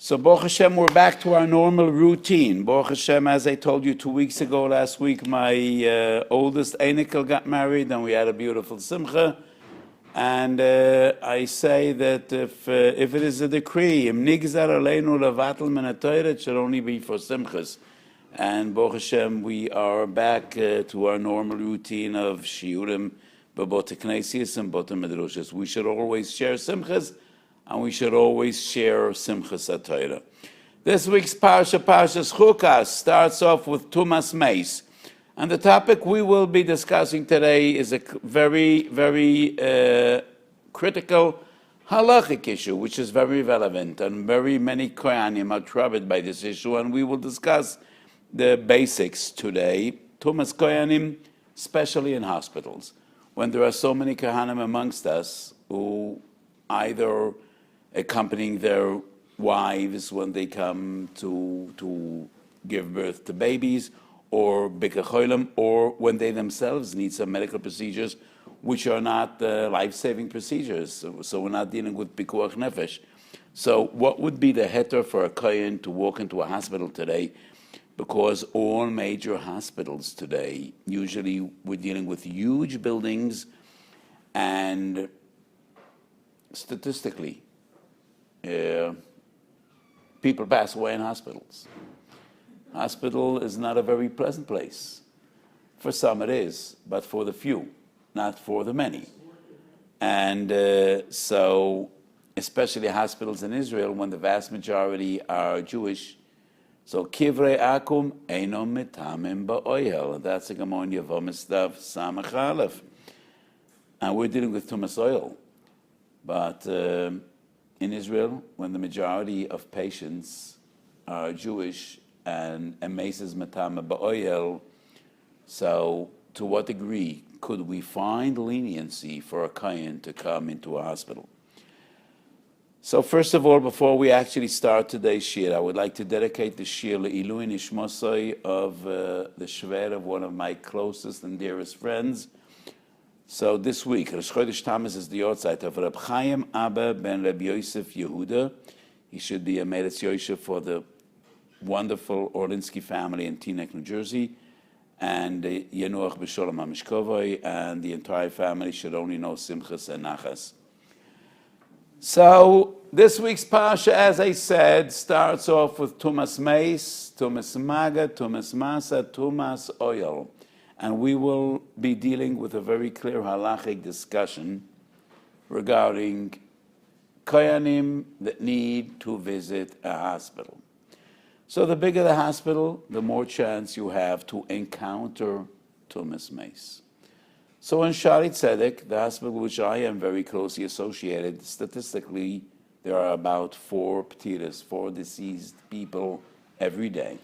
So Baruch Hashem, we're back to our normal routine. Baruch Hashem, as I told you 2 weeks ago, last week, my oldest Einikel got married, and we had a beautiful simcha. And I say that if it is a decree, im nigzar aleinu levatel min haTorah, it should only be for simchas. And Baruch Hashem, we are back to our normal routine of shiurim, b'botei knesses and botei midrashos. We should always share simchas, and we should always share Simchas HaTorah. This week's Parsha, Parshas Chukas, starts off with Tumas Meis. And the topic we will be discussing today is a very, very critical halachic issue, which is very relevant, and very many Kohanim are troubled by this issue, and we will discuss the basics today. Tumas Kohanim, especially in hospitals, when there are so many Kohanim amongst us who either accompanying their wives when they come to give birth to babies, or bikacholim, or when they themselves need some medical procedures which are not life-saving procedures. So we're not dealing with pikuach nefesh. So what would be the heter for a kohen to walk into a hospital today? Because all major hospitals today, usually we're dealing with huge buildings, and statistically, people pass away in hospitals. Hospital is not a very pleasant place. For some it is, but for the few, not for the many. And so, especially hospitals in Israel, when the vast majority are Jewish, so kivrei akum eino mitamim ba'oyel. That's a Gemara Yevamos Samach Aleph. And we're dealing with Tumas oil. But in Israel, when the majority of patients are Jewish and emeses matama ba'oyel, so to what degree could we find leniency for a kohen to come into a hospital? So first of all, before we actually start today's shir, I would like to dedicate the shir le'ilui nishmosai of the shver of one of my closest and dearest friends. So this week, Rosh Chodesh Tammuz is the outside of Reb Chaim Abba ben Reb Yosef Yehuda. He should be a Meretz Yosef for the wonderful Orlinsky family in Teaneck, New Jersey, and Yenuach B'Sholom HaMishkovoi, and the entire family should only know Simchas and Nachas. So this week's Parsha, as I said, starts off with Tumas Meis, Tumas Maga, Tumas Masa, Tumas Oil. And we will be dealing with a very clear halachic discussion regarding kohanim that need to visit a hospital. So the bigger the hospital, the more chance you have to encounter Tumas Meis. So in Shari Tzedek, the hospital which I am very closely associated, statistically there are about 4 ptiras, 4 deceased people every day.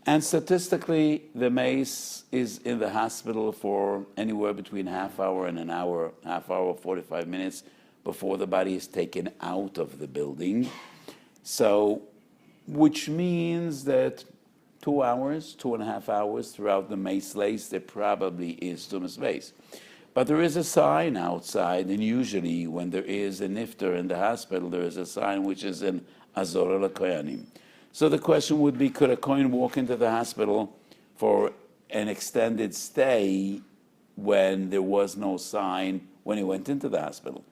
And statistically, the mace is in the hospital for anywhere between half hour and an hour, 45 minutes before the body is taken out of the building. So, which means that 2 hours, 2.5 hours throughout the mace lace, there probably is Tumas Meis. But there is a sign outside, and usually when there is a nifter in the hospital, there is a sign which is an Azor LaKoyanim. So the question would be, could a kohen walk into the hospital for an extended stay when there was no sign when he went into the hospital?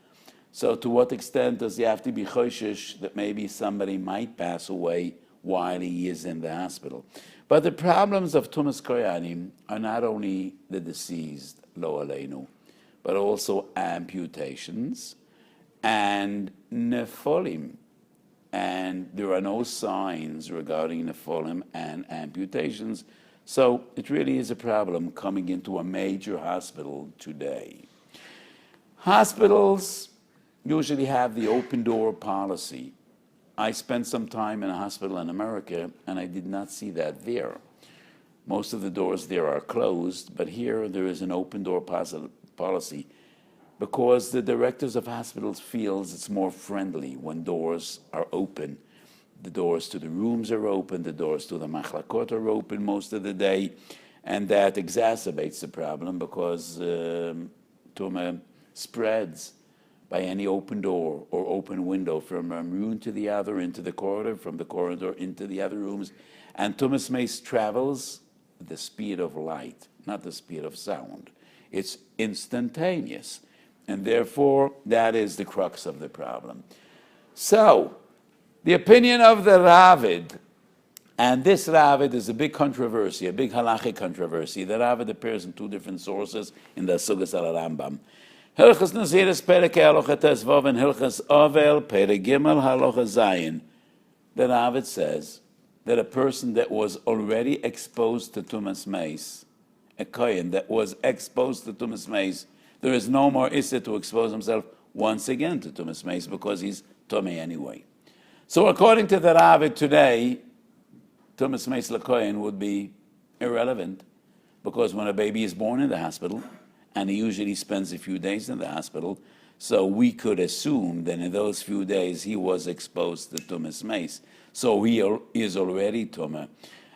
So to what extent does he have to be choshesh that maybe somebody might pass away while he is in the hospital? But the problems of Tumas Kohanim are not only the deceased, lo aleinu, but also amputations and nepholim. And there are no signs regarding nepholim and amputations. So it really is a problem coming into a major hospital today. Hospitals usually have the open door policy. I spent some time in a hospital in America, and I did not see that there. Most of the doors there are closed, but here there is an open door policy, because the directors of hospitals feels it's more friendly when doors are open. The doors to the rooms are open, the doors to the machlakot are open most of the day, and that exacerbates the problem because tumah spreads by any open door or open window from one room to the other, into the corridor, from the corridor into the other rooms. And Tumas Mace travels at the speed of light, not the speed of sound. It's instantaneous. And therefore, that is the crux of the problem. So, the opinion of the Ravid, and this Ravid is a big controversy, a big halachic controversy. The Ravid appears in two different sources in the Sugas al Rambam. Hilchas Naziris Perek Halacha Tesvav and Hilchas Avel Perek Gimel Halacha Zayin. The Ravid says that a person that was already exposed to Tumas Mace, a Kohen that was exposed to Tumas Mace, there is no more issa to expose himself once again to Tumas Mace because he's Tomei anyway. So according to the Ravid today, Tumas Mace LaKohen would be irrelevant because when a baby is born in the hospital, and he usually spends a few days in the hospital, so we could assume that in those few days he was exposed to Tumas Mace. So he is already Tumah.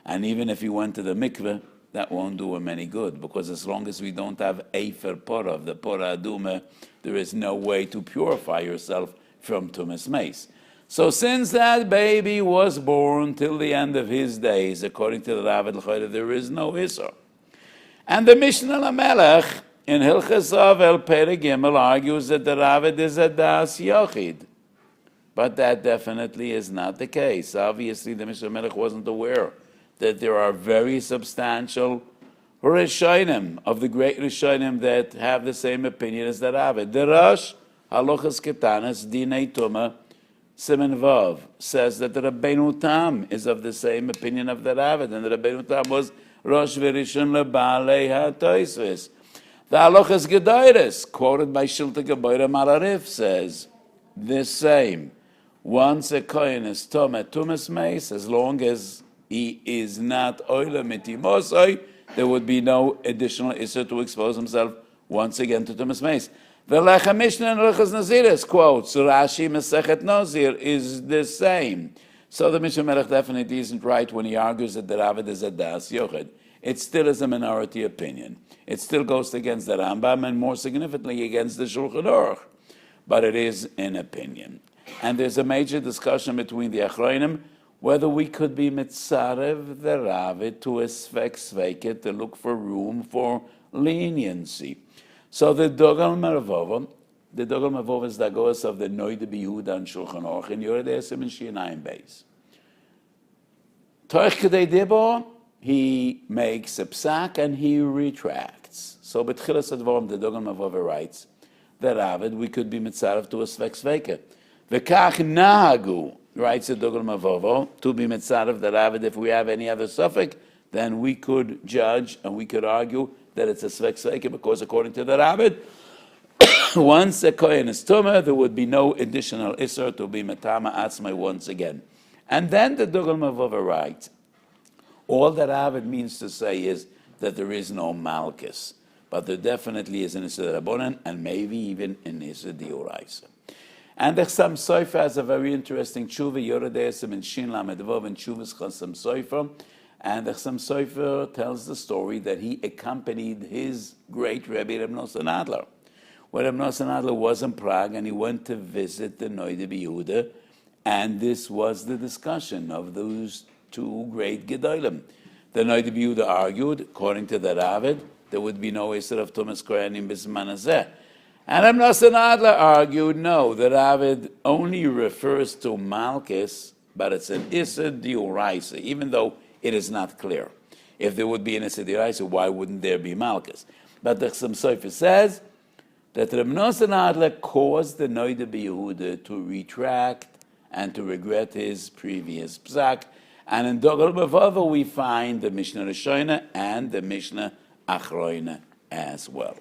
And even if he went to the mikveh, that won't do him any good, because as long as we don't have Eifer Porah, the Porah Aduma, there is no way to purify yourself from Tumas Mace. So since that baby was born till the end of his days, according to the Ravid L'Choyre, there is no Isser. And the Mishnah Lamelech in Hilchas Avel Perek Gimel argues that the Ravid is a Das Yochid. But that definitely is not the case. Obviously, the Mishnah Lamelech wasn't aware that there are very substantial Rishonim of the great Rishonim that have the same opinion as the Ravid. The Rosh Halochas Ketanas Dinei Tumah Siman Vav says that the Rabbeinu Tam is of the same opinion of the Ravid, and the Rabbeinu Tam was Rosh V'Rishon LeBaalei HaTosfos. The Halochas Gedoros, quoted by Shlit Gebeira Mararif, says the same. Once a Kohen is Tumas Mace, as long as he is not Oila Mitimosoi, there would be no additional Issur to expose himself once again to Tumas Mace. The Lechem Mishnah in Hilchos Naziris quotes Rashi Masechet Nazir is the same. So the Mishnah Melech definitely isn't right when he argues that the Ravid is a Das Yochid. It still is a minority opinion. It still goes against the Rambam and more significantly against the Shulchan Aruch. But it is an opinion. And there's a major discussion between the Achronim whether we could be mitzarev the Ravid to a svek sveket to look for room for leniency. So the Dogal Mervova is the Dagos of the Noide B'Yehuda and Shulchan Aruch in Yoredei Siman Shinayim Beis. Torch Kedei Dibo, he makes a psak and he retracts. So B'Tchilas Advorim, the Dogal Mervova writes, the Ravid, we could be mitzarev to a svek sveket. V'kach nahagu, writes the Dogal Mavovo, to be mitzarev the Ravid. If we have any other suffix, then we could judge and we could argue that it's a svek sveke, because according to the Ravid, once a kohen is tumah, there would be no additional isser to be metama atzmai once again. And then the Dogal Mavovo writes, all that Ravid means to say is that there is no malchus, but there definitely is an isser rabbanan and maybe even an isser dioraisa. And the Chassam Sofer has a very interesting tshuva, Yoredei Siman Shin Lamed Vav, and Tshuvas Chassam Sofer. And the Chassam Sofer tells the story that he accompanied his great Rebbe Reb Nosson Adler. When Reb Nosson Adler was in Prague and he went to visit the Noide B'Yehuda, and this was the discussion of those two great Gedolim. The Noide B'Yehuda argued, according to the Ravid, there would be no Isser of Tumas Kohanim B'Zman Hazeh. And Reb Nosson Adler argued, no, the Ravid only refers to Malchus, but it's an Isser Dioraisa, even though it is not clear. If there would be an Isser Dioraisa, why wouldn't there be Malchus? But the Chassam Sofer says that Reb Nosson Adler caused the Noide B'Yehuda to retract and to regret his previous psak. And in Dogal Mavovo we find the Mishnah Rishona and the Mishnah Achroina as well.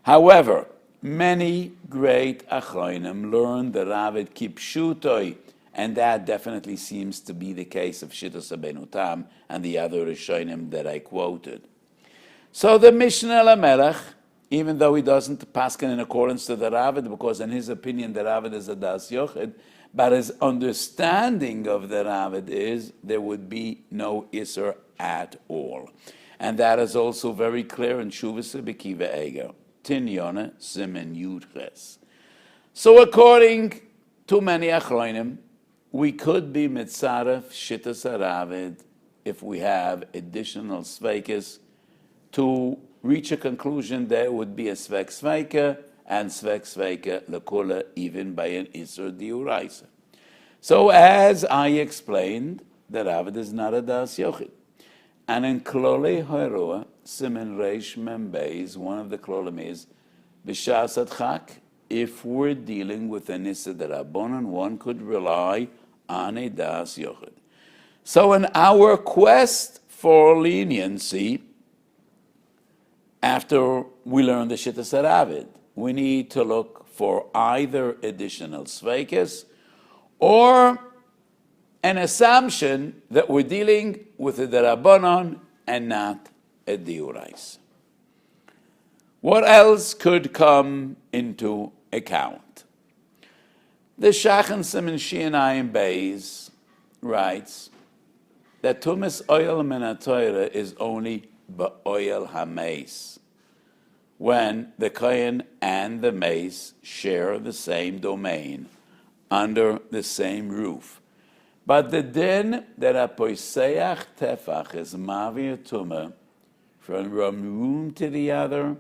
However, many great Achronim learned the Ravid Kipshutoi, and that definitely seems to be the case of Shittas Rabbeinu Tam and the other Rishonim that I quoted. So the Mishnah Lamelech, even though he doesn't paskin in accordance to the Ravid, because in his opinion the Ravid is a Das Yochid, but his understanding of the Ravid is there would be no Isser at all. And that is also very clear in Shuvas B'Kiva Eger. Tinyona Simen Yudches. So according to many Achronim, we could be mitzaref shittas haravid if we have additional sveikas to reach a conclusion there would be a svek sveika and svek sveika lekula even by an isur diuraisa. So as I explained, the Ravid is not a das yochid. And in Klolei Hairua, Simen Reish Mem Beis, one of the Klolim is, B'shas Adchak, if we're dealing with an Issa D'Rabbanan, one could rely on a das yochid. So in our quest for leniency, after we learn the Shittas HaRavid, we need to look for either additional sveikas or an assumption that we're dealing with a D'Rabbanan and not a Diurais. What else could come into account? The Shachan Simen Shianayim Beis writes that Tumas Oil Menatoira is only Ba'oil HaMeis, when the Kohen and the Meis share the same domain under the same roof. But the din that a poiseach tefach is mavir tumah from one room to the other,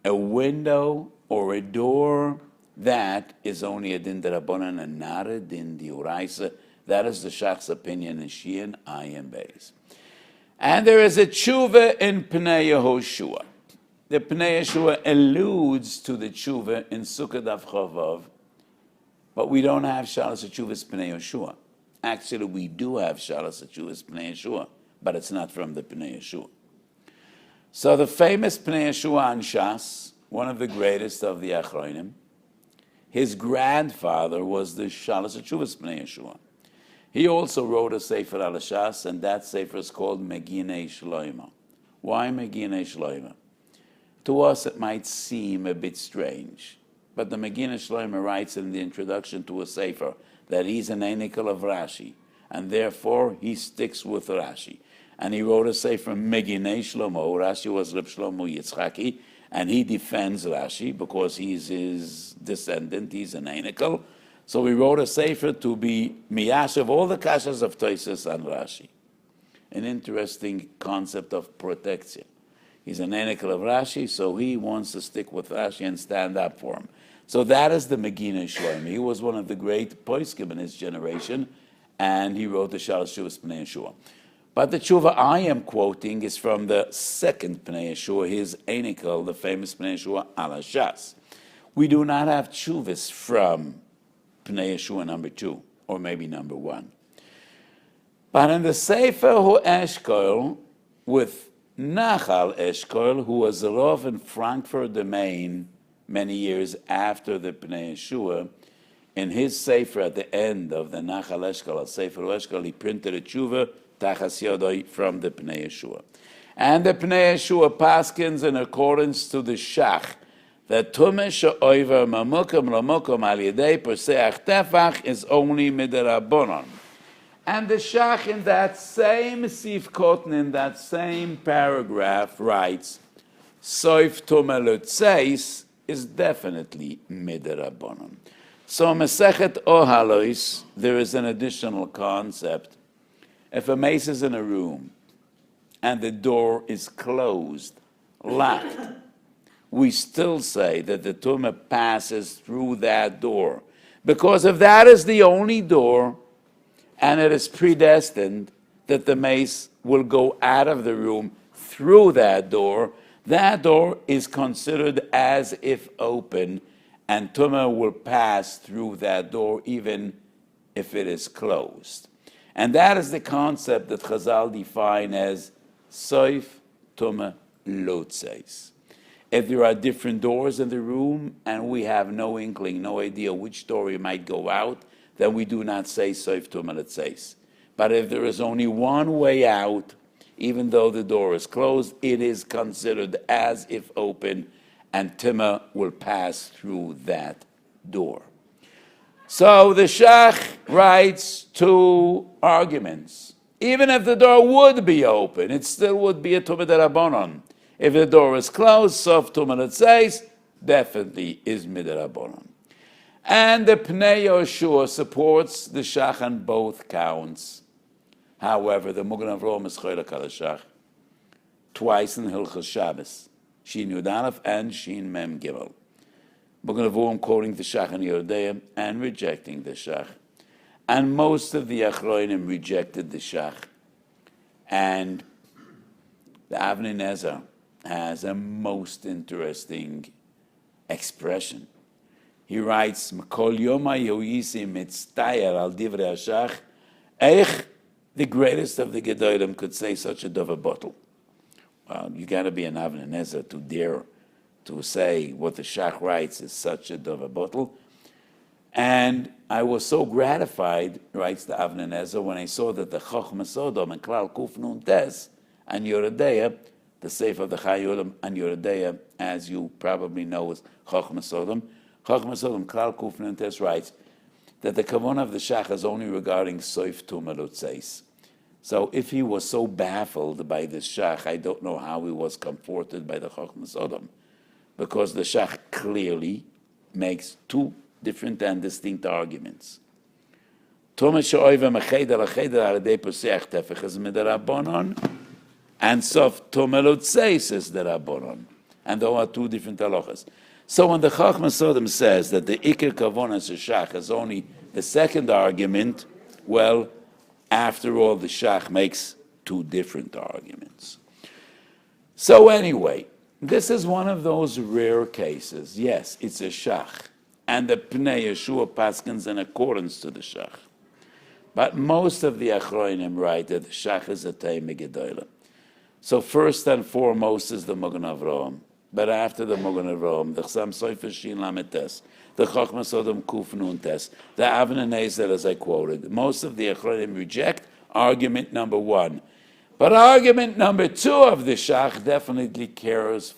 a window or a door, that is only a din d'Rabbanan and not a din d'Uraisa. That is the Shach's opinion in Shian Ayin Beis. And there is a tshuva in Pnei Yehoshua. The Pnei Yehoshua alludes to the tshuva in Sukkot Daf Chovav, but we don't have Shalas Tshuvas Pnei Yehoshua. Actually, we do have Shalas Tshuvas Pnei Yehoshua, but it's not from the Pnei Yehoshua. So the famous Pnei Yehoshua on Shas, one of the greatest of the Achronim, his grandfather was the Shalas Tshuvas Pnei Yehoshua. He also wrote a Sefer al Shas, and that Sefer is called Meginei Shloima. Why Meginei Shloima? To us, it might seem a bit strange. But the Meginei Shloima writes in the introduction to a Sefer that he's an Einikal of Rashi, and therefore he sticks with Rashi. And he wrote a Sefer Meginei Shlomo. Rashi was Reb Shlomo Yitzchaki, and he defends Rashi because he's his descendant, he's an Einikal. So he wrote a Sefer to be miyash of all the kashas of Tosfos and Rashi. An interesting concept of protection. He's an Einikal of Rashi, so he wants to stick with Rashi and stand up for him. So that is the Meginei Shlomo. He was one of the great poskim in his generation, and he wrote the Shalas Tshuvas Pnei Yehoshua. But the tshuva I am quoting is from the second Pnei Yehoshua, his Einikal, the famous Pnei Yehoshua al Shas. We do not have tshuvas from Pnei Yehoshua number 2, or maybe number 1. But in the Sefer Hu Eshkol, with Nachal Eshkol, who was a Rav in Frankfurt the Main many years after the Pnei Yehoshua, in his Sefer at the end of the Nachal Eshkol, Sefer Hu Eshkol, he printed a tshuva, Tachas Yodoi, from the Pnei Yehoshua. And the Pnei Yehoshua paskins in accordance to the Shach, that Tumah she'oiver mamukum lamukum al yedei poseach tefach is only mid'Rabbanan. And the Shach in that same Sif Koten, in that same paragraph, writes, Soif Tumah Lutzeis is definitely mid'Rabbanan. So Masechet Ohalois, there is an additional concept. If a mace is in a room and the door is closed, locked, we still say that the tumah passes through that door. Because if that is the only door, and it is predestined that the mace will go out of the room through that door is considered as if open, and tumah will pass through that door even if it is closed. And that is the concept that Chazal define as soif tumah lotzeis. If there are different doors in the room and we have no inkling, no idea which door we might go out, then we do not say soif tumah lotzeis. But if there is only one way out, even though the door is closed, it is considered as if open, and tumah will pass through that door. So the Shach writes 2 arguments. Even if the door would be open, it still would be a tumah d'Rabbanan. If the door is closed, sof tumah lotzeis definitely is mid'Rabbanan. And the Pnei Yoshua supports the Shach on both counts. However, the Magen Avraham is Choylek al Shach twice in Hilchos Shabbos, Shin Yud Aleph and Shin Mem Gimel. Magen Avraham quoting the Shach and Yerodea and rejecting the Shach. And most of the Achronim rejected the Shach. And the Avnei Nezer has a most interesting expression. He writes, "Kol yoma yoyisi mitztayer al divrei hashach." Eich, the greatest of the Gedolim, could say such a dover bottle. Well, you got to be an Avnei Nezer to dare to say what the Shach writes is such a dover bottle. And I was so gratified, writes the Avnei Nezer, when I saw that the Chochma Sodom and Klal Kuf Nun Tes and Yerodea, the Sefer of the Chayulim and Yerodea, as you probably know, is Chochma Sodom. Chochma Sodom, Klal Kuf Nun Tes writes that the Kavanah of the Shach is only regarding Soif Tumat Utzeis. So if he was so baffled by the Shach, I don't know how he was comforted by the Chochma Sodom, because the Shach clearly makes two different and distinct arguments. Tumat she'oiva mecheder acheder aladei poseach tefech is midarabonon, and sof tumat utzeis is derabonon, and there are two different halachas. So when the Chochma Sodom says that the Iker Kavonas Shach is only the second argument, well, after all, the Shach makes two different arguments. So anyway, this is one of those rare cases. Yes, it's a Shach, and the Pnei Yeshua paskins in accordance to the Shach. But most of the Achronim write that the Shach is a Teimei Gedolah. So first and foremost is the Magen Avraham. But after the Magen Avraham, the Chasam Sofer Shin Lamed Tes, the Chochma Sodom Kuf Nun Tes, the Avnei Nezer, as I quoted, most of the Achronim reject argument number one. But argument number two of the Shach definitely carries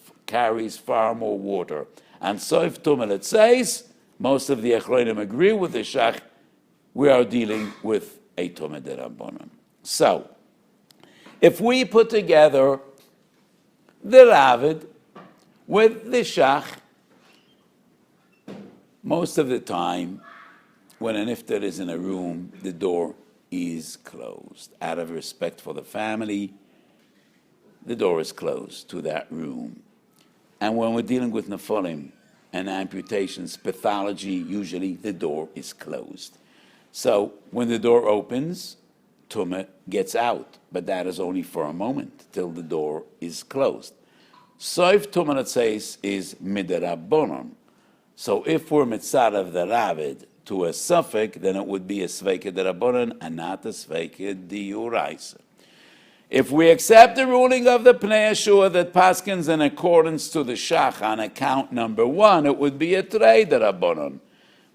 far more water. And Soif Tumat, it says, most of the Achronim agree with the Shach, we are dealing with a Tumat D'Rabbanan. So, if we put together the Ravid with the Shach, most of the time, when an iftar is in a room, the door is closed. Out of respect for the family, the door is closed to that room. And when we're dealing with nefolim and amputations, pathology, usually the door is closed. So when the door opens, Tumat gets out, but that is only for a moment, till the door is closed. Soif Tumat, it says, is midarabonon. So if we're mitzad of the Ravid to a suffix, then it would be a sveika derabonon and not a sveika diuraisa. If we accept the ruling of the Pnei Yeshua that paskins in accordance to the Shach on account number one, it would be a trei derabonon.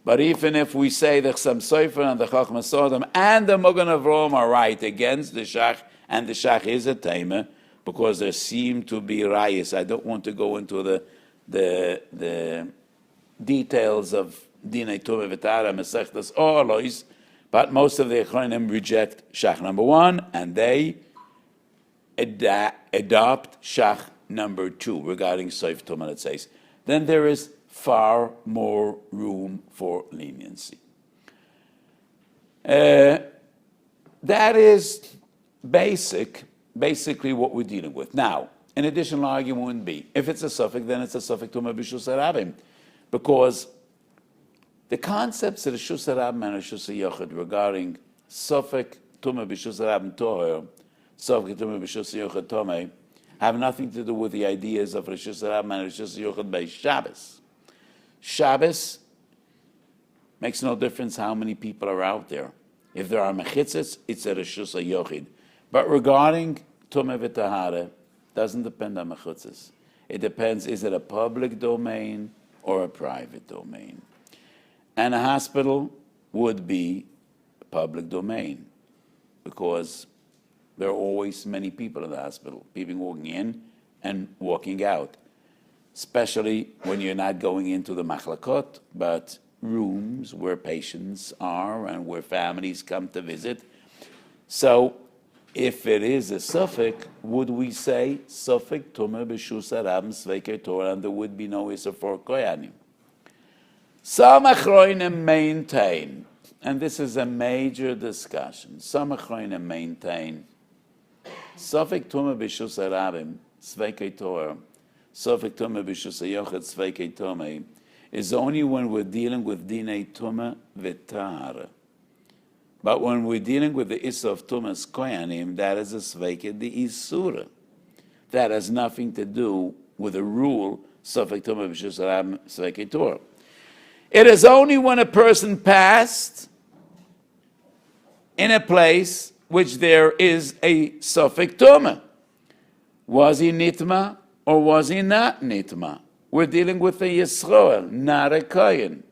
But even if we say the Chasam Sofer and the Chochma Sodom and the Magen Avraham are right against the Shach, and the Shach is a Taima, because there seem to be rayas. I don't want to go into the details of Dinei Tumah V'Tara, Masechtas Orlois, but most of the Achronim reject Shach number one, and they adopt Shach number two regarding Soif Tumat, it says. Then there is far more room for leniency. That is basically what we're dealing with. Now, an additional argument would be, if it's a suffix, then it's a suffix Tumat B'Shus HaRabim, because the concepts of the Shus HaRabim and the Shus HaYochid regarding suffix Tumat B'Shus HaRabim Toher, suffix Tumat B'Shus HaYochid Tomei, have nothing to do with the ideas of Rishus HaRabim and Rishus HaYochid by Shabbos. Shabbos makes no difference how many people are out there. If there are mechitzas, it's a Rishus HaYochid. But regarding Tumah V'Tahara, doesn't depend on mechitzas. It depends, is it a public domain or a private domain? And a hospital would be a public domain, because there are always many people in the hospital, people walking in and walking out, especially when you're not going into the machlakot, but rooms where patients are and where families come to visit. So if it is a suffix, would we say suffix Tumat B'Shus HaRabim Sveiker Torah, and there would be no Issa for Kohanim? Some Achronim maintain, and this is a major discussion, some Achronim maintain, Sofek Tumah B'Shus HaRabim, Sveikei Torah, Sofek Tumah B'Shus HaYochad, Sveikei Tomei, is only when we're dealing with Dinei Tumah V'Tahara. But when we're dealing with the Issa of Tumas Kohanim, that is a Sveikei D'Isura. That has nothing to do with the rule, Sofek Tumah B'Shus HaRabim, Sveikei Torah. It is only when a person passed in a place which there is a Sofek Tumah. Was he Nitma or was he not Nitma? We're dealing with a Yisroel, not a Kohen.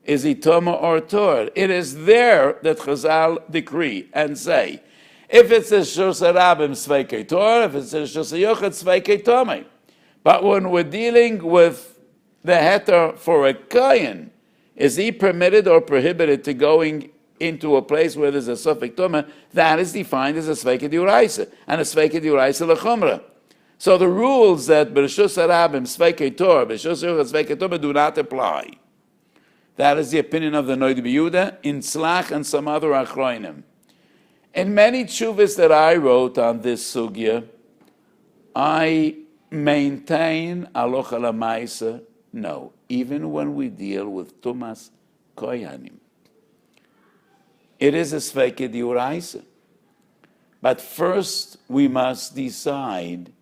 Is he Tumah or Torah? It is there that Chazal decree and say, if it's a Shus HaRabim Sveikei Torah, if it's a Shus HaYochad Sveikei Tomei. But when we're dealing with the heter for a Kohen, is he permitted or prohibited to going into a place where there's a Sofek Tumah? That is defined as a Sveikei D'Oraisa, and a Sveikei D'Oraisa L'Chumra. So the rules that B'Reshus HaRabim Sveikei Torah, B'Reshus HaYochad Sveikei Tumah do not apply. That is the opinion of the Noid B'Yehuda, in Tzlach and some other Achronim. In many tshuvas that I wrote on this sugya, I maintain alocha lamaisa, no, even when we deal with Tumas Kohanim. It is a Sveikei D'Oraisa. But first we must decide,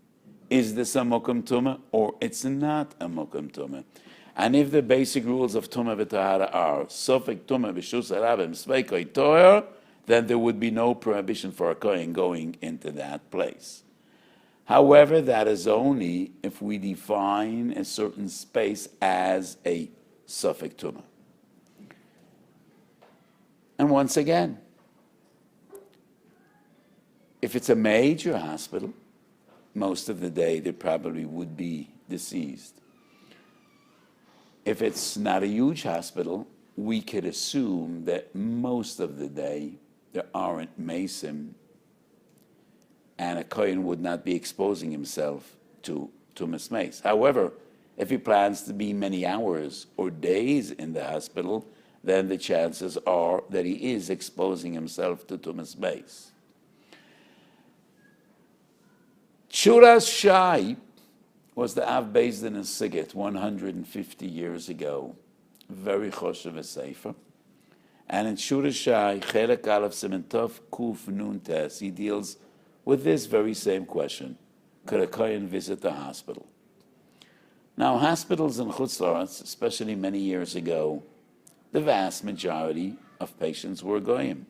is this a Mokum Tumah or it's not a Mokum Tumah? And if the basic rules of Tumah V'Tahara are Sofek Tumah B'Shus HaRabim Sveikei Torah, then there would be no prohibition for a Kohen going into that place. However, that is only if we define a certain space as a Sofek Tumah. And once again, if it's a major hospital, most of the day there probably would be deceased. If it's not a huge hospital, we could assume that most of the day there aren't mesim, and a Kohen would not be exposing himself to Tumas Meis. However, if he plans to be many hours or days in the hospital, then the chances are that he is exposing himself to Tumas Meis. Shuras Shai was the Av Beis Din in Sighet 150 years ago. Very choshev a sefer. And in Shuras Shai, Chelek Aleph Siman Tov Kuf Nun Tes, he deals with this very same question. Could a Kohen visit the hospital? Now, hospitals in Chutz La'aretz, especially many years ago, the vast majority of patients were Goyim.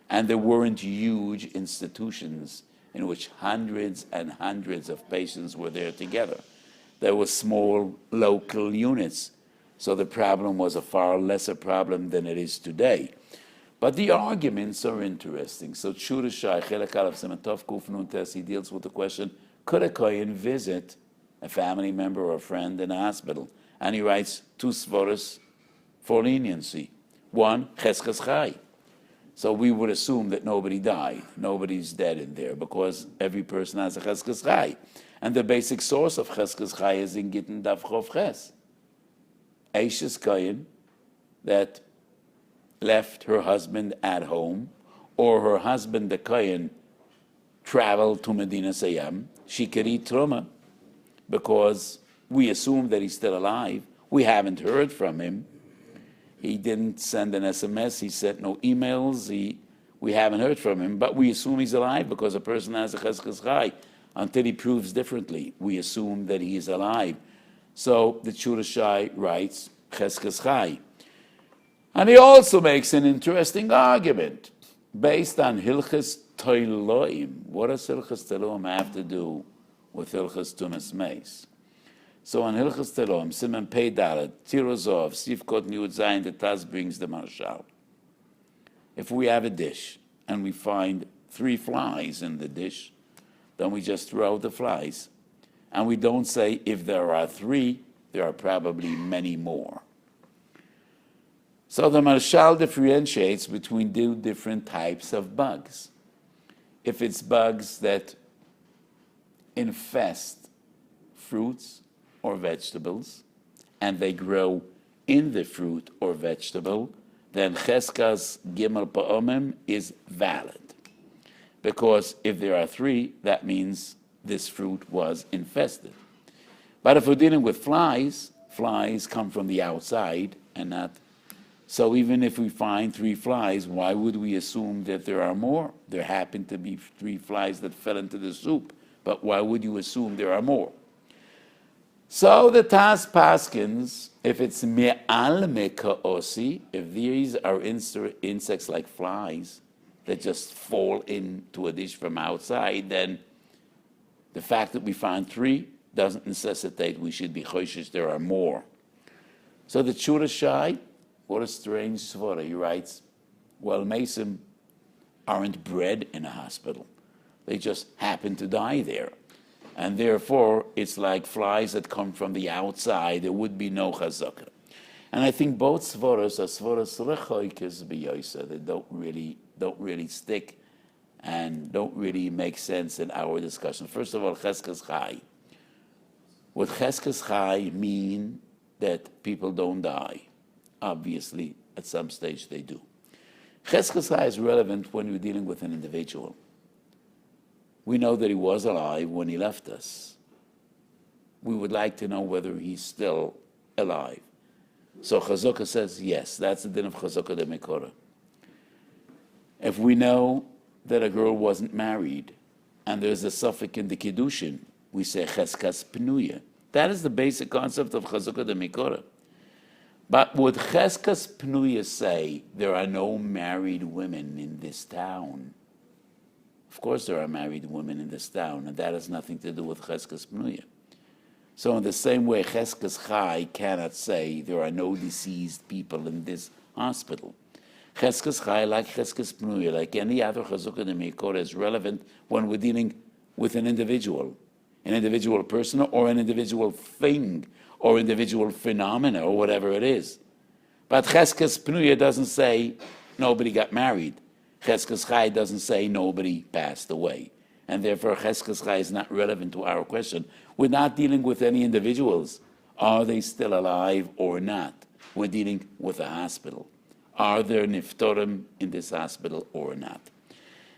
And there weren't huge institutions in which hundreds and hundreds of patients were there together. There were small local units, so the problem was a far lesser problem than it is today. But the arguments are interesting. So Shuras Shai, Chelek Aleph Siman Tov Kuf Nun Tes, he deals with the question, could a Kohen visit a family member or a friend in a hospital? And he writes two svaros for leniency. One, Cheskes Chai. So we would assume that nobody died, nobody's dead in there, because every person has a Cheskes Chai. And the basic source of Cheskes Chai is in Gittin Daf Chof Ches. Eishes Kohen that left her husband at home, or her husband, the Kohen, traveled to Medina Sayam, she could eat Truma, because we assume that he's still alive. We haven't heard from him. He didn't send an SMS, he sent no emails, we haven't heard from him, but we assume he's alive because a person has a Cheskes Chai. Until he proves differently, we assume that he is alive. So the Shuras Shai writes, Cheskes Chai. And he also makes an interesting argument based on Hilchas Toiloim. What does Hilchas Toiloim have to do with Hilchas Tumas Meis? So on Hilchas Toiloim, Siman Pei Dalet, Tirozov, Sivkot Yud Zayin, the Taz brings the Marshal. If we have a dish and we find 3 flies in the dish, then we just throw out the flies. And we don't say if there are 3, there are probably many more. So the Marshal differentiates between 2 different types of bugs. If it's bugs that infest fruits or vegetables, and they grow in the fruit or vegetable, then Cheskas Gimel Pa'omim is valid. Because if there are 3, that means this fruit was infested. But if we're dealing with flies, flies come from the outside and not. So even if we find 3 flies, why would we assume that there are more? There happen to be 3 flies that fell into the soup, but why would you assume there are more? So the Tas Paskins, if it's me'al meka'osi, if these are insects like flies that just fall into a dish from outside, then the fact that we found 3 doesn't necessitate we should be choishes there are more. So the Chura Shai, what a strange svara. He writes, well, Mason aren't bred in a hospital. They just happen to die there. And therefore, it's like flies that come from the outside. There would be no chazakah. And I think both svaras are svaras rechoikes b'yosa. They don't really stick and don't really make sense in our discussion. First of all, cheskas chai. Would cheskas chai mean that people don't die? Obviously, at some stage they do. Cheskas chai is relevant when we're dealing with an individual. We know that he was alive when he left us. We would like to know whether he's still alive. So Chazaka says, yes, that's the din of Chazaka de Mekora. If we know that a girl wasn't married and there's a suffix in the Kiddushin, we say Cheskas Pnuya. That is the basic concept of Chazaka de Mekora. But would Cheskas Pnuya say there are no married women in this town? Of course there are married women in this town, and that has nothing to do with Cheskas Pnuya. So in the same way, Cheskas Chai cannot say there are no deceased people in this hospital. Cheskas Chai, like Cheskas Pnuya, like any other Chazukah de Meikora, is relevant when we're dealing with an individual person or an individual thing or individual phenomena or whatever it is. But Cheskas Pnuya doesn't say nobody got married. Cheskas Chai doesn't say nobody passed away. And therefore, Cheskas Chai is not relevant to our question. We're not dealing with any individuals. Are they still alive or not? We're dealing with a hospital. Are there niftorim in this hospital or not?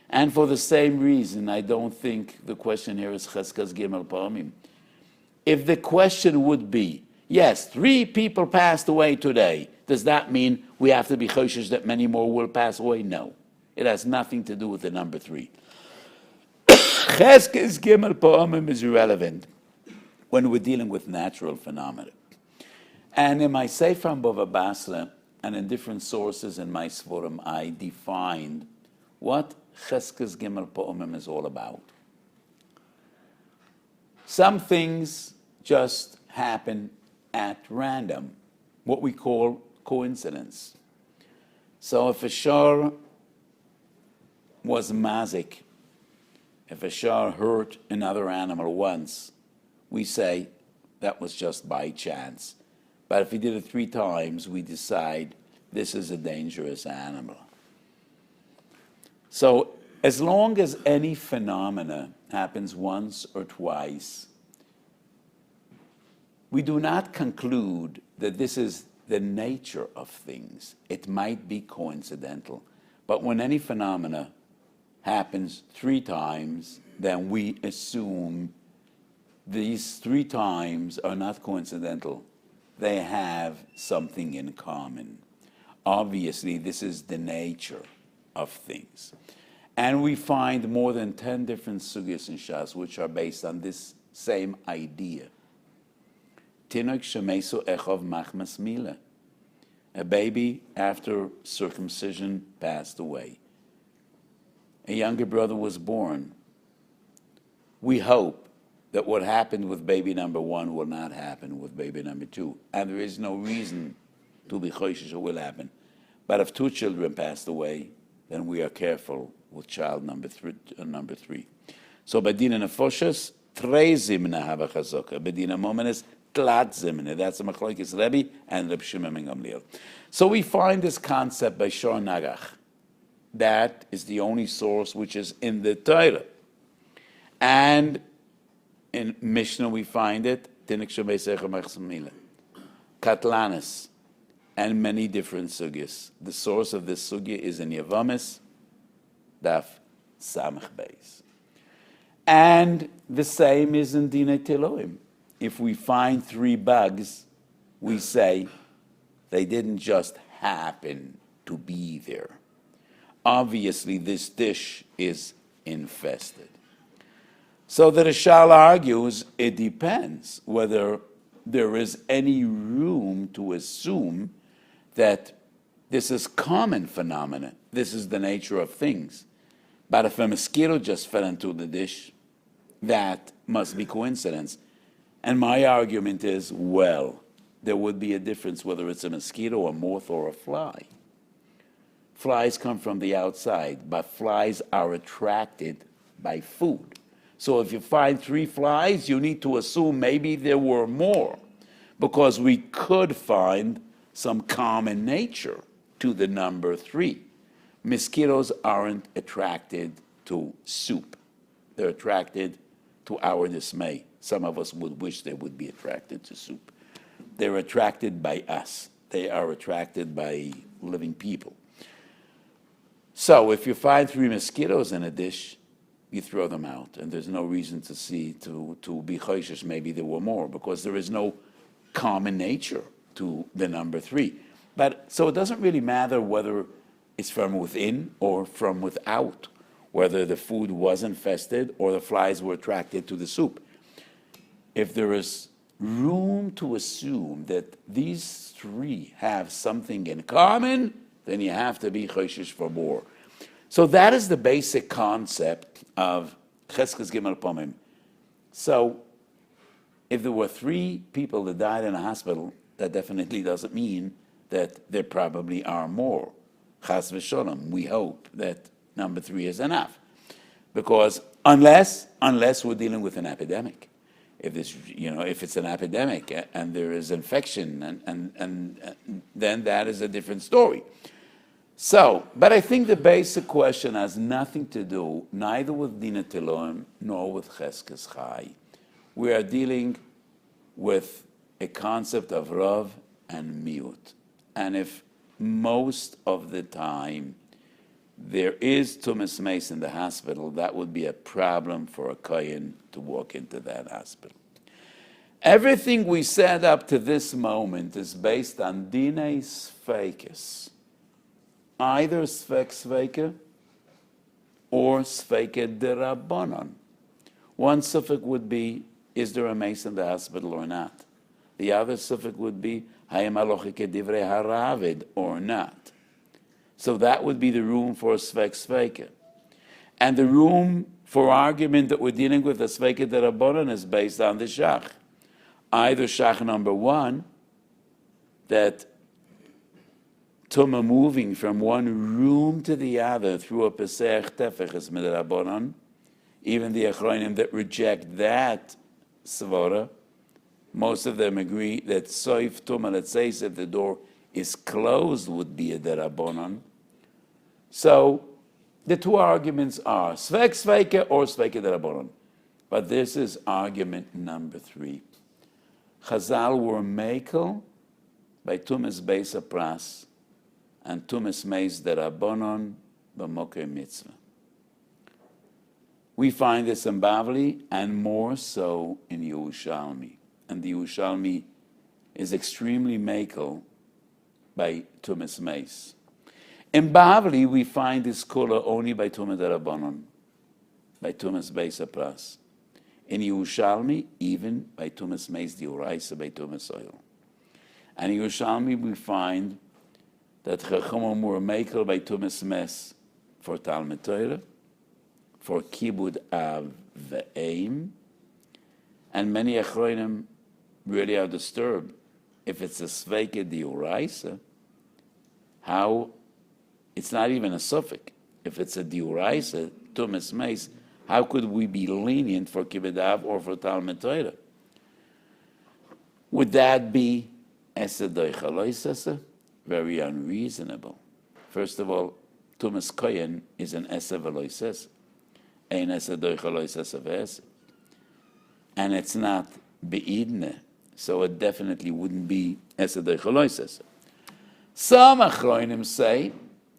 And for the same reason, I don't think the question here is Cheskas Gimel Pa'amim. If the question would be, yes, 3 people passed away today, does that mean we have to be choshesh that many more will pass away? No. It has nothing to do with the number 3. Cheskas Gimel Pa'amim is irrelevant when we're dealing with natural phenomena. And in my Sefer Bava Basra and in different sources in my Sforim, I defined what Cheskas Gimel Pa'amim is all about. Some things just happen at random, what we call coincidence. So if a shor was mazik, if a shor hurt another animal once, we say that was just by chance. But if he did it 3 times, we decide this is a dangerous animal. So as long as any phenomena happens once or twice, we do not conclude that this is the nature of things. It might be coincidental. But when any phenomena happens 3 times, then we assume these 3 times are not coincidental. They have something in common. Obviously, this is the nature of things. And we find more than 10 different sugyas in Shas which are based on this same idea. Tinok shemesu echov machmas mila. A baby after circumcision passed away. A younger brother was born. We hope that what happened with baby number 1 will not happen with baby number 2. And there is no reason to be choishish it will happen. But if 2 children passed away, then we are careful with child number 3. So Badina Nefoshes, 3 zimna have a chazaka. Badina Momenes, Tlat zimna. That's a machlokes Rebbe and Reb Shimon ben Gamliel. So we find this concept by Shor Nagach. That is the only source which is in the Torah. And in Mishnah we find it, Katlanis. and many different sugyas. The source of this sugya is in Yavamis, Daf Samach Beis. And the same is in Dinei Teloim. If we find 3 bugs, we say they didn't just happen to be there. Obviously, this dish is infested. So the Rishal argues it depends whether there is any room to assume that this is common phenomena. This is the nature of things. But if a mosquito just fell into the dish, that must be coincidence. And my argument is, well, there would be a difference whether it's a mosquito, a moth, or a fly. Flies come from the outside, but flies are attracted by food. So if you find 3 flies, you need to assume maybe there were more, because we could find some common nature to the number 3. Mosquitoes aren't attracted to soup. They're attracted to our dismay. Some of us would wish they would be attracted to soup. They're attracted by us. They are attracted by living people. So if you find 3 mosquitoes in a dish, you throw them out, and there's no reason to be choishes. Maybe there were more, because there is no common nature to the number 3. But so it doesn't really matter whether it's from within or from without, whether the food was infested or the flies were attracted to the soup. If there is room to assume that these 3 have something in common, then you have to be choishes for more. So that is the basic concept of Cheskes Gimel Pomim. So if there were 3 people that died in a hospital, that definitely doesn't mean that there probably are more. Chas v'sholom, we hope that number 3 is enough. Because unless we're dealing with an epidemic. If it's an epidemic and there is infection, and then that is a different story. So, but I think the basic question has nothing to do neither with Dinei Teloim nor with Cheskes Chai. We are dealing with a concept of Rav and Miut. And if most of the time there is Tumas Meis in the hospital, that would be a problem for a Kohen to walk into that hospital. Everything we said up to this moment is based on Dinei Sfeikis. Either Sfek Sveike or Sveike Derabanan. One suffix would be, is there a mace in the hospital or not? The other suffix would be, Hayem alochike divrei haravid or not. So that would be the room for Sfek Sveike. And the room for argument that we're dealing with, the Sveike Derabanan, is based on the Shach. Either Shach number 1, that Tuma moving from one room to the other through a Pesach Tefech is Midrabanan. Even the Achronim that reject that Svara, most of them agree that Soif Tuma, let's say if the door is closed, would be a Derabanan. So the 2 arguments are Svek Sveike or Sveike Derabanan. But this is argument number 3. Chazal were Mekel by Tumas Beis Pras and Tumas Meis Derabanan b'Mokei Mitzvah. We find this in Bavli and more so in Yerushalmi. And the Yerushalmi is extremely Mekel by Tumas Meis. In Bavli, we find this kula only by Tumas Derabanan, by Tumas Beis Pras. In Yerushalmi, even by Tumas Meis D'Oraisa, by Tumas Oil. And in Yerushalmi, we find that Chachamim were Mekel by Tumas Mes for Talmud Torah, for Kibud Av Ve'eim, and many Achronim really are disturbed. If it's a Sveike D'Oraisa, how, it's not even a suffix. If it's a D'Oraisa, Tumas Mes, how could we be lenient for Kibud Av or for Talmud Torah? Would that be Esed Doichaloisasa? Very unreasonable. First of all, Tumas Kohen is an Esed Veloises, ein Esed Doichaloisasa Ve'esed. And it's not Be'idne, so it definitely wouldn't be Esed Doichaloisasa. Some Achronim say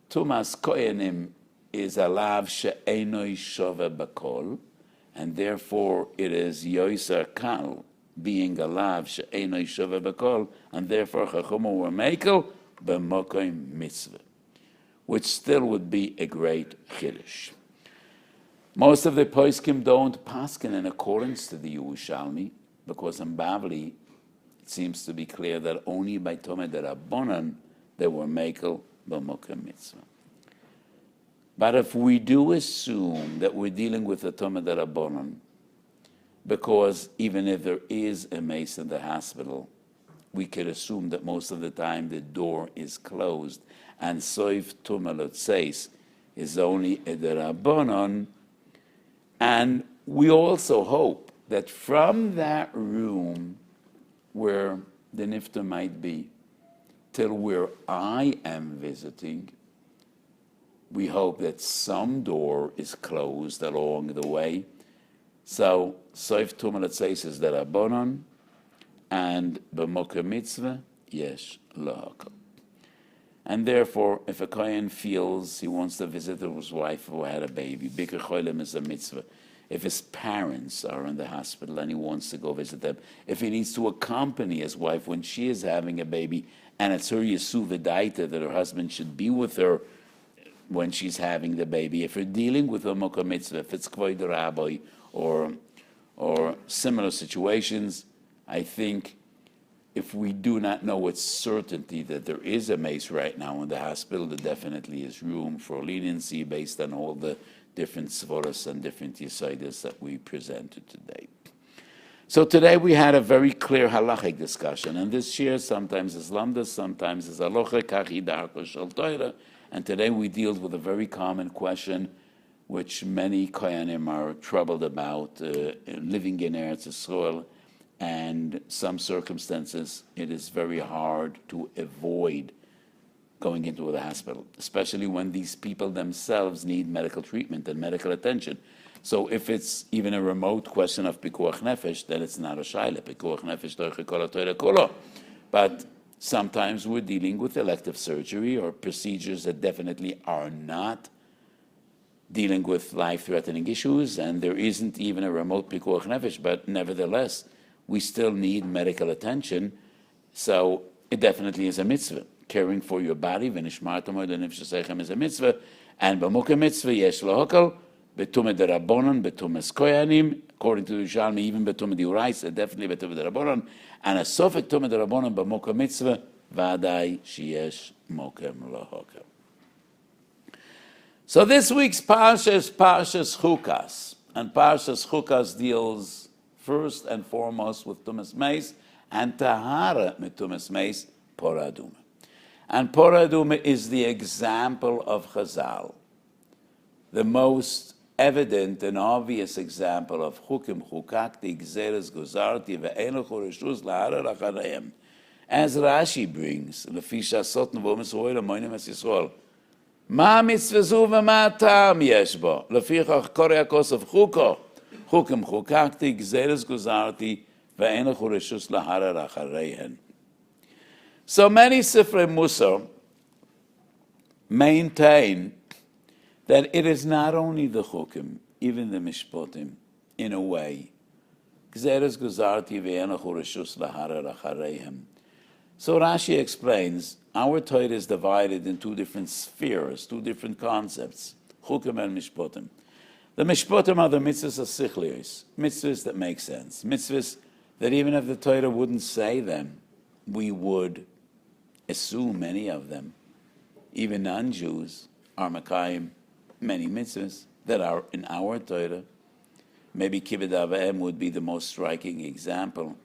Tumas Kohanim is a lav she'enoi shove bakol, and therefore it is yoiser kal, being a lav she'enoi shove bakol, and therefore Chachomu were mekel b'mokoim mitzvah, which still would be a great chiddush. Most of the poskim don't paskin in accordance to the Yerushalmi, because in Bavli it seems to be clear that only by Tumat Rabbanan they were mekel b'mokoim mitzvah. But if we do assume that we're dealing with a Tumat Rabbanan, because even if there is a mace in the hospital, we could assume that most of the time the door is closed, and soif tumalot says is only a Rabbanan, and we also hope that from that room where the nifta might be till where I am visiting, we hope that some door is closed along the way. So, Soif Tumalat says is the Rabbanon, and B'moka Mitzvah, yesh lahakal. And therefore, if a Kohen feels he wants to visit his wife who had a baby, Bikur Cholim is a mitzvah. If his parents are in the hospital and he wants to go visit them, if he needs to accompany his wife when she is having a baby, and it's her Yesu V'daita that her husband should be with her when she's having the baby, if you're dealing with a Moka Mitzvah, if it's Kvoid Rabbi or similar situations, I think if we do not know with certainty that there is a mace right now in the hospital, there definitely is room for leniency based on all the different svaras and different yesaidas that we presented today. So today we had a very clear halachic discussion, and this year sometimes is lamda, sometimes is halacha, kachi darko shel Torah, and today we deal with a very common question which many Kohanim are troubled about, living in Eretz Yisrael, and some circumstances it is very hard to avoid going into the hospital, especially when these people themselves need medical treatment and medical attention. So if it's even a remote question of pikuach nefesh, then it's not a shaila. Pikuach nefesh doiche kol haTorah kolo. But sometimes we're dealing with elective surgery or procedures that definitely are not dealing with life-threatening issues, and there isn't even a remote pikuach nefesh, but nevertheless, we still need medical attention. So it definitely is a mitzvah. Caring for your body, v'nishmartam ha'nefesh is a mitzvah, and b'mukha mitzvah yesh lahakal, betumat derabonon, betumas koyanim, according to the Yerushalmi, even betumat diuraisa, definitely betumat derabonon, and a sofek tumat derabonon b'mukha mitzvah, v'adai sheyesh mokem lahakal. So this week's parsha is Parshas Chukas, and Parshas Chukas deals first and foremost with Tumas Meis, and Tahara mit Tumas Meis, Poraduma. And Poraduma is the example of Chazal, the most evident and obvious example of Chukim Chukakti Gzeres Gozarti Ve'enoch Reshus Lahara Rachareim. As Rashi brings, Lefisha Sotn Vomis Hoyle Moinim Es Yisrael, Ma mitzvah zu v'ma ta'am yesh bo, lefichach korei hakosov chuko, chukim chukakti, gzeres guzarti, ve'enoch ureshus laharer achareihen. So many Sifrei Musar maintain that it is not only the chukim, even the mishpotim, in a way. Gzeres guzarti, ve'enoch ureshus laharer achareihen. So Rashi explains, our Torah is divided in two different spheres, two different concepts, chukim and mishpotim. The mishpotim are the mitzvahs asichlios, mitzvahs that make sense, mitzvahs that even if the Torah wouldn't say them, we would assume many of them. Even non-Jews are makayim many mitzvahs that are in our Torah. Maybe kibbud avim would be the most striking example.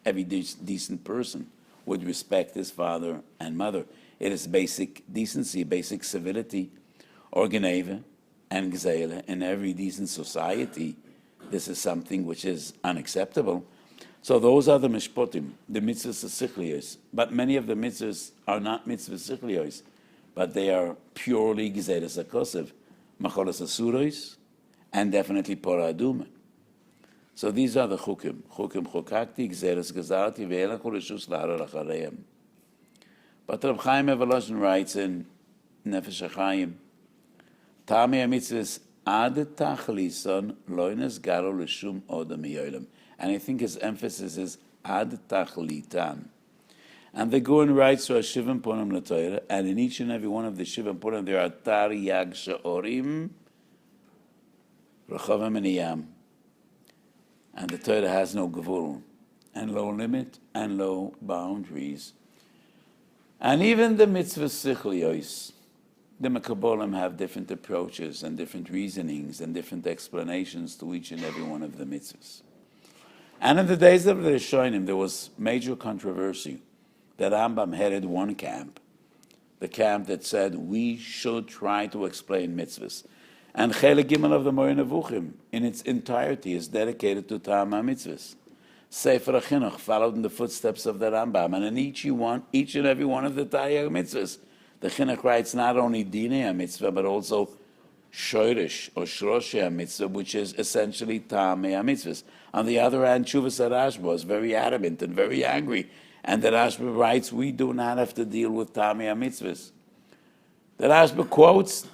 Every decent person would respect his father and mother. It is basic decency, basic civility, or geneva and gzeila. In every decent society, this is something which is unacceptable. So those are the mishpotim, the mitzvahs asichlios. But many of the mitzvahs are not mitzvahs asichlios, but they are purely gzelas hakosev, macholas asuros, and definitely poraduma. So these are the chukim. Chukim chukakti, gzeres gazarti, ve'elach ureshus laharer achareim. But Reb Chaim Evoloshin writes in Nefesh HaChaim, Tamei HaMitzvahs ad tachlison lo nesgaro l'shum odam miyolim. And I think his emphasis is ad tachlitan. And the Goren writes to Shivim Punim l'Torah, and in each and every one of the Shivim Punim there are tar yag she'orim rechavim and iyam. And the Torah has no gevul, and no limit, and no boundaries. And even the mitzvah sichliyos, the Mekabolim have different approaches and different reasonings and different explanations to each and every one of the mitzvahs. And in the days of the Rishonim, there was major controversy that Rambam headed one camp, the camp that said we should try to explain mitzvahs. And Chelik Gimel of the Moreh Nevuchim, in its entirety, is dedicated to Ta'am HaMitzvahs. Sefer HaChinuch followed in the footsteps of the Rambam, and in each and every one of the Ta'am HaMitzvahs, the Chinuch writes not only Dinei HaMitzvah, but also Shoirish or Shroshei HaMitzvah, which is essentially Ta'amei HaMitzvahs. On the other hand, Shuvas HaRashba was very adamant and very angry, and the Rashba writes, we do not have to deal with Ta'amei HaMitzvahs. The Rashba quotes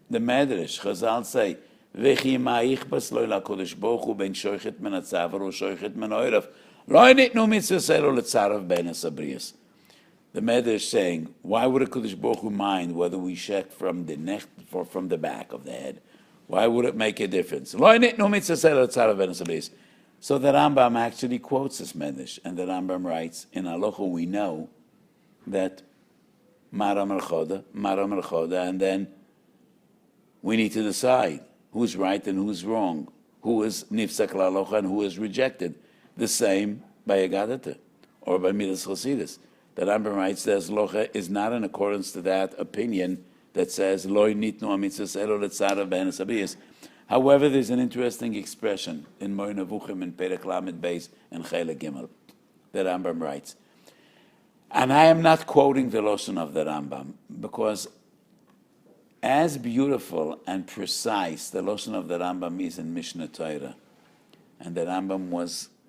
the Medrash. Chazal say, V'chi ma'ichbas lo l'HaKadosh Baruch Hu ben shoichet men hatzavar or shoichet men oirav lo nitnu mitzvahs elo l'tzarav ben hasabriyas. The Medrash saying, why would a Kadosh Baruch Hu mind whether we check from the neck or from the back of the head? Why would it make a difference? Lo nitnu mitzvahs elo l'tzarav ben hasabriyas. So the Rambam actually quotes this Medrash, and the Rambam writes, in Halacha we know that Mara Merchoda, and then we need to decide who's right and who's wrong, who is nifsak la'alocha and who is rejected. The same by Agadata or by Midas Chosidis. The Rambam writes that Locha is not in accordance to that opinion that says Loi nitnu hamitzvahs elo letzarav ben hasabriyas. However, there's an interesting expression in Moreh Nevuchim in Perek Lamed Beis and Chelik Gimel. The Rambam writes, and I am not quoting the Lashon of the Rambam, because as beautiful and precise the Lashon of the Rambam is in Mishnah Torah, and the Rambam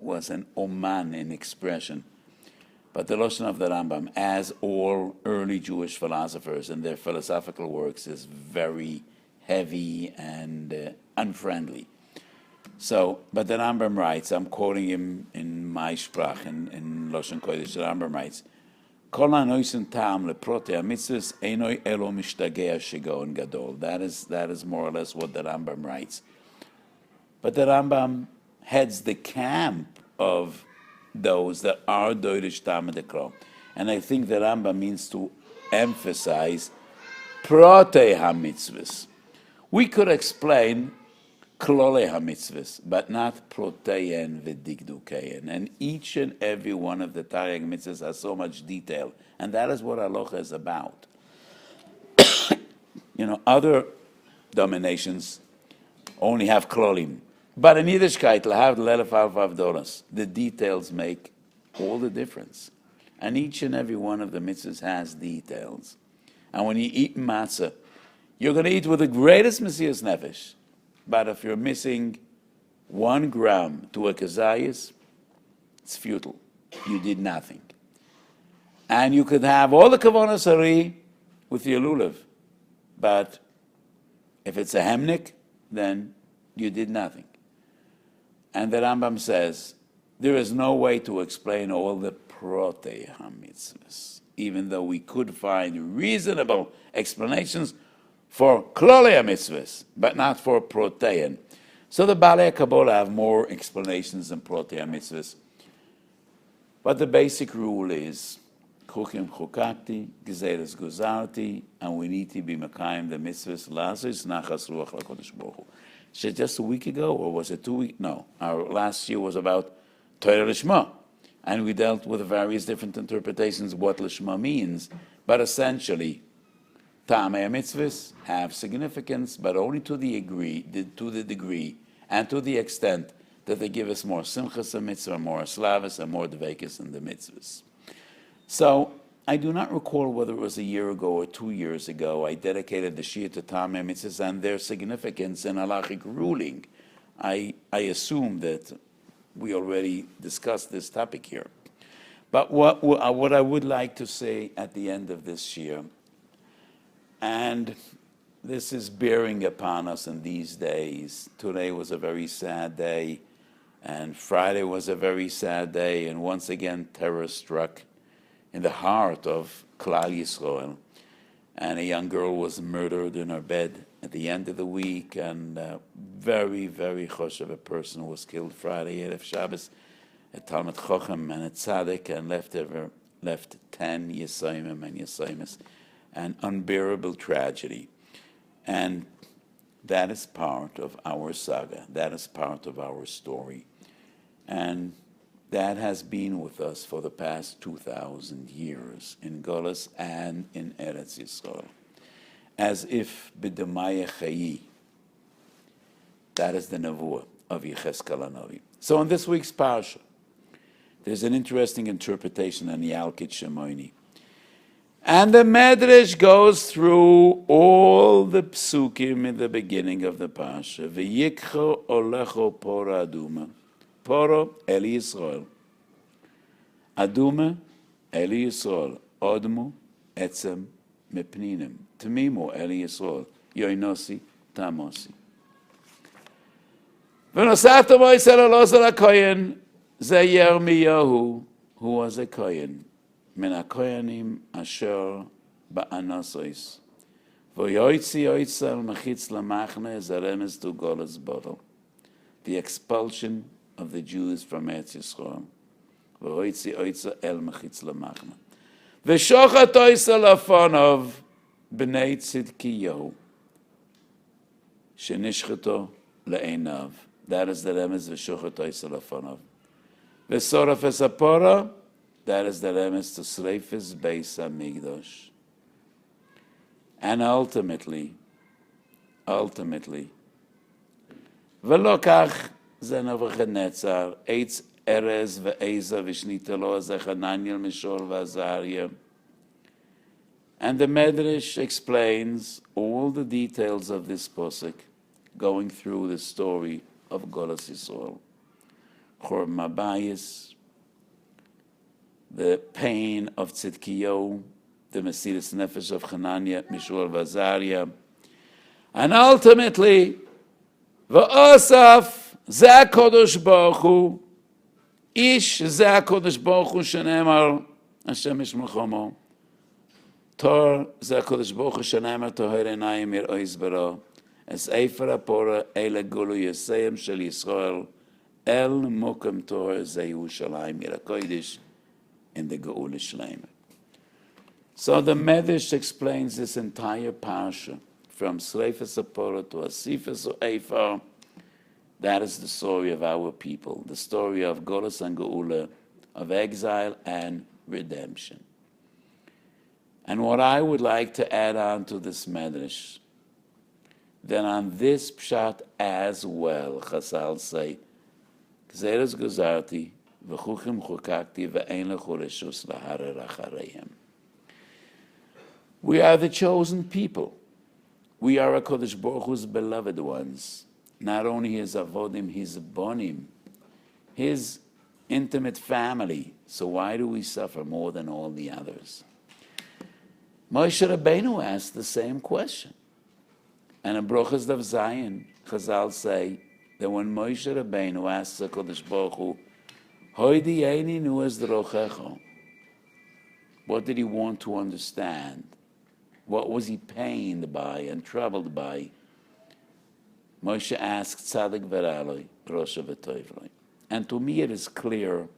was an oman in expression, but the Lashon of the Rambam, as all early Jewish philosophers in their philosophical works, is very heavy and unfriendly. So, but the Rambam writes, I'm quoting him in my sprach, in Lashon Kodesh, the Rambam writes, Kol hanoisen ta'am leprotei hamitzvahs einoi elo mishtagei shigaon gadol. That is more or less what the Rambam writes. But the Rambam heads the camp of those that are doirish Talmud Ekro. And I think the Rambam means to emphasize protei hamitzvahs. We could explain klolei hamitzvahs, but not protein v'digdukein. And each and every one of the Taryag mitzvahs has so much detail, and that is what halacha is about. Other dominations only have klolim, but in Yiddishkeit, lahav l'elef alf avdolas, the details make all the difference. And each and every one of the mitzvahs has details. And when you eat matzah, you're going to eat with the greatest Mesias Nefesh. But if you're missing 1 gram to a kazayas, it's futile. You did nothing. And you could have all the kavonas hari with your lulav. But if it's a hemnik, then you did nothing. And the Rambam says, there is no way to explain all the protei hamitzvahs, even though we could find reasonable explanations for klolei hamitzvahs, but not for protein. So the Balei Kabbalah have more explanations than protei hamitzvahs. But the basic rule is, chukim chukakti, gezeres guzarti, and we need to be mekayim the mitzvahs, lazis nachas ruach l'kodesh baruch hu. So just a week ago, or was it 2 weeks? No, our last year was about Torah Lishma, and we dealt with various different interpretations of what Lishma means, but essentially, Ta'amei mitzvahs have significance, but only to the degree and to the extent that they give us more simchas and mitzvah, more slavas, and more dvekis in the mitzvahs. So I do not recall whether it was a year ago or 2 years ago I dedicated the Shia to Ta'amei mitzvahs and their significance in halachic ruling. I assume that we already discussed this topic here. But what I would like to say at the end of this year, and this is bearing upon us in these days. Today was a very sad day, and Friday was a very sad day, and once again terror struck in the heart of Klal Yisrael, and a young girl was murdered in her bed at the end of the week, and very, very choshev, a person was killed Friday, Erev Shabbos, a Talmud Chochem and a Tzaddik, and left 10 Yesayimim and Yesayimis, an unbearable tragedy. And that is part of our saga. That is part of our story. And that has been with us for the past 2,000 years in Golas and in Eretz Yisrael. As if b'demaya chayi. That is the nevuah of Yechezkel HaNavi. So in this week's parsha, there's an interesting interpretation in the Yalkut Shimoni. And the Medrash goes through all the psukim in the beginning of the parsha. V'yikcho olecho pora aduma. Poro, Eli Yisrael. Aduma, Eli Yisrael. Odmu, etzem, mepninim. Tamimu, Eli Yisrael. Yoinosi, tamosi. V'nosata Weiss el Elazar HaKohen, ze Yirmiyahu, who was a Kohen. Min HaKohanim asher ba'anasois. V'yoitzi yoitzel mechitz lamachne zaremes to Golas Bodel. The expulsion of the Jews from Eretz Yisrael. V'yoitzi yoitzel el mechitz lamachne. V'shochat yoitzel afonov b'nei tzidkiyahu. Shenishcheto le'einav. That is the remes v'shochat yoitzel afonov. V'soraf esapora. That is the remes to Sreifis Beis HaMikdash. And ultimately, V'lokach ze Nebuchadnezzar, Eitz Erez ve'Eza v'shnitelo Zechananiel Mishol v'Azariah. And the Medrash explains all the details of this posuk, going through the story of Golas Yisrael. Chor Mabayis, the pain of Tzidkiyahu, the Mesiras Nefesh of Hananiah, Mishul v'Azariah, and ultimately, V'osaf Zeh HaKadosh Baruch Hu, Ish Zeh HaKadosh Baruch Hu Shenemar Hashem Yishmechomo, Tor Zeh HaKadosh Baruch Hu Shenemar Toher Einayim Yir'os Bara, Es Efer HaPorah Eile Gulu Yisayim Shel Yisrael, El Mokem Tor Zeh Yerushalayim Yir HaKodesh, in the Geula Shleima. So the Medrash explains this entire parsha, from Sreifas Apora to Asifas Eifar. That is the story of our people, the story of Golas and Geula, of exile and redemption. And what I would like to add on to this Medrash, then on this pshat as well, Chazal say, Gzeres Gozarti, V'chuchim chukakti v'ein lechu reshus laharer achareihem. We are the chosen people. We are HaKadosh Baruch Hu's beloved ones. Not only his avodim, his bonim, his intimate family. So why do we suffer more than all the others? Moshe Rabbeinu asked the same question. And in Brochas Dav Zayin, Chazal say that when Moshe Rabbeinu asked HaKadosh Baruch Hu, what did he want to understand? What was he pained by and troubled by? Moshe asked Tzadik V'Raloi, Rosha V'Toivloi. And to me it is clear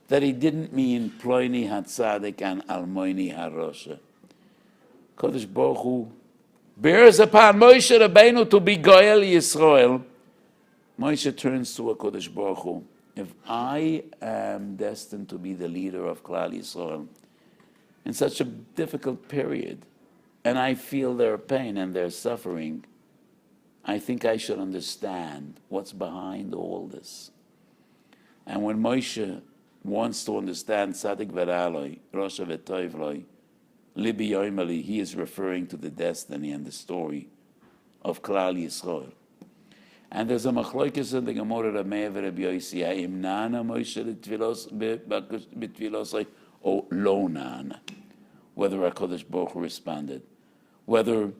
that he didn't mean Ploini HaTzadik and Almoini HaRosha. Kodesh Baruch Hu bears upon Moshe Rabbeinu to be Goel Yisrael. Moshe turns to HaKadosh Baruch Hu. If I am destined to be the leader of Klal Yisrael in such a difficult period, and I feel their pain and their suffering, I think I should understand what's behind all this. And when Moshe wants to understand Tzadik V'Raloi, Rosha V'Toivloi, Libi Yoimali, he is referring to the destiny and the story of Klal Yisrael. And there's a machlokes in the Gemara of Meir Rabbi Yossi, Haim Nana Moshe B'Tvilosai or Lo Nana, whether HaKadosh Baruch Hu responded, whether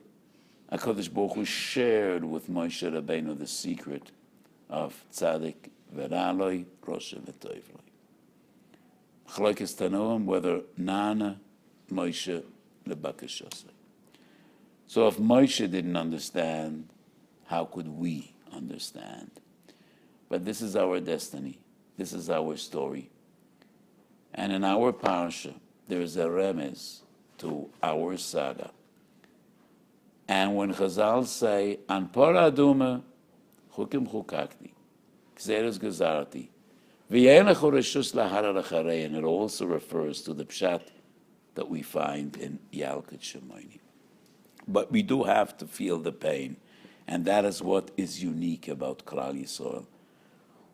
HaKadosh Baruch Hu shared with Moshe Rabbeinu the secret of Tzadik V'Raloi Rosh V'Toivloi. Machlokes Tanoim, whether Nana Moshe Lebakashosai. So if Moshe didn't understand, how could we understand? But this is our destiny. This is our story. And in our parsha, there is a remez to our saga. And when Chazal say, An Pora Aduma, Chukim Chukakti, Gzeres Gezarti, V'yenechu Reshus Lahara Lacharei, and it also refers to the pshat that we find in Yalkut Shemaini. But we do have to feel the pain. And that is what is unique about Klal Yisrael.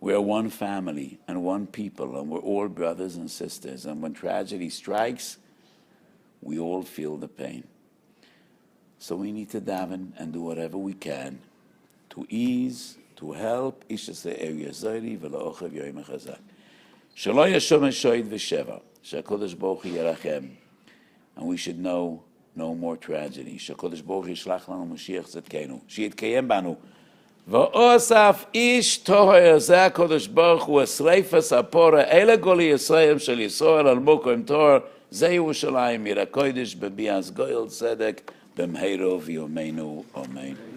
We're one family and one people, and we're all brothers and sisters. And when tragedy strikes, we all feel the pain. So we need to daven and do whatever we can to ease, to help. Ishasei Zayri v'la'ochav yoyim chazak. Shelo yashom shoyd v'sheva. Shakadosh Baruch Hu yerachem. And we should know no more tragedy. Shakadosh Baruch Hu yishlach lanu Mashiach tzedkenu. Shiyitkayem banu. V'osaf ish toher zeh HaKadosh Baruch Hu esreifas hapora ele goli Yisrael shel Yisrael al mokom tor zeh Yerushalayim ira kodesh bebias goyel tzedek b'mheiro v'yomeinu amen.